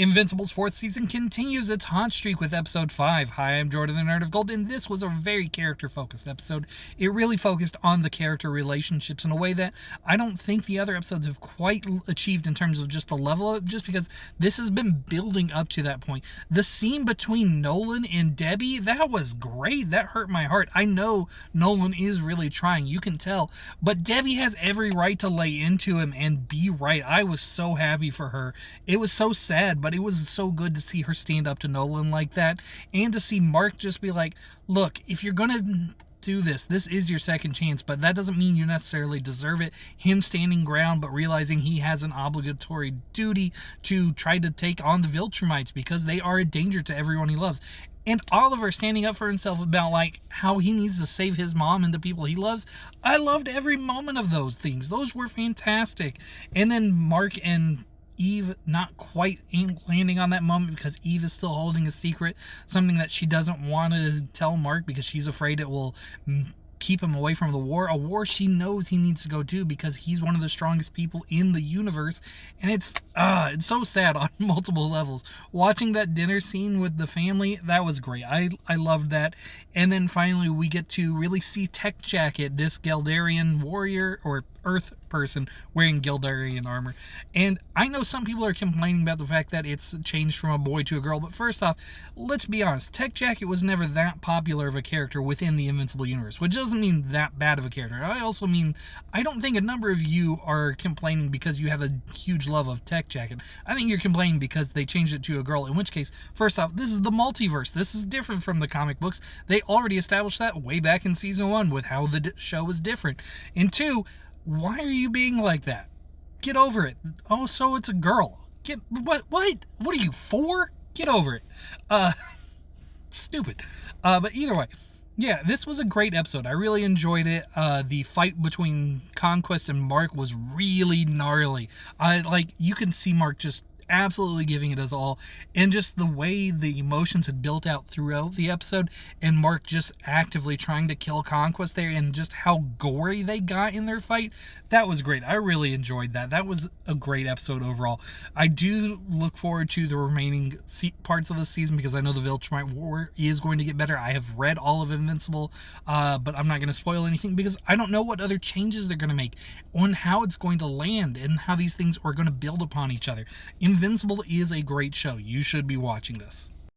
Invincible's fourth season continues its hot streak with episode 5. Hi, I'm Jordan the Nerd of Gold, and this was a very character-focused episode. It really focused on the character relationships in a way that I don't think the other episodes have quite achieved in terms of just the level of, just because this has been building up to that point. The scene between Nolan and Debbie, that was great. That hurt my heart. I know Nolan is really trying, you can tell, but Debbie has every right to lay into him and be right. I was so happy for her. It was so sad, but it was so good to see her stand up to Nolan like that, and to see Mark just be like, look, if you're gonna do this is your second chance, but that doesn't mean you necessarily deserve it. Him standing ground, but realizing he has an obligatory duty to try to take on the Viltrumites because they are a danger to everyone he loves. And Oliver standing up for himself about like how he needs to save his mom and the people he loves. I loved every moment of those things. Those were fantastic. And then Mark and Eve not quite landing on that moment because Eve is still holding a secret, something that she doesn't want to tell Mark because she's afraid it will keep him away from the war, a war she knows he needs to go to because he's one of the strongest people in the universe. And it's so sad on multiple levels. Watching that dinner scene with the family, that was great. I loved that. And then finally we get to really see Tech Jacket, this Geldarian warrior or Earth person wearing Geldarian armor. And I know some people are complaining about the fact that it's changed from a boy to a girl, but first off, let's be honest, Tech Jacket was never that popular of a character within the Invincible universe, which doesn't mean that bad of a character. I also mean, I don't think a number of you are complaining because you have a huge love of Tech Jacket. I think you're complaining because they changed it to a girl, in which case, first off, this is the multiverse. This is different from the comic books. They already established that way back in season 1 with how the show was different. And 2, why are you being like that? Get over it. Oh, so it's a girl. What are you, 4? Get over it. Stupid. But either way, yeah, this was a great episode. I really enjoyed it. The fight between Conquest and Mark was really gnarly. You can see Mark just absolutely giving it his all, and just the way the emotions had built out throughout the episode, and Mark just actively trying to kill Conquest there, and just how gory they got in their fight, that was great. I really enjoyed that. That was a great episode overall. I do look forward to the remaining parts of the season because I know the Viltrumite War is going to get better. I have read all of Invincible, but I'm not going to spoil anything because I don't know what other changes they're going to make on how it's going to land and how these things are going to build upon each other. Invincible is a great show. You should be watching this.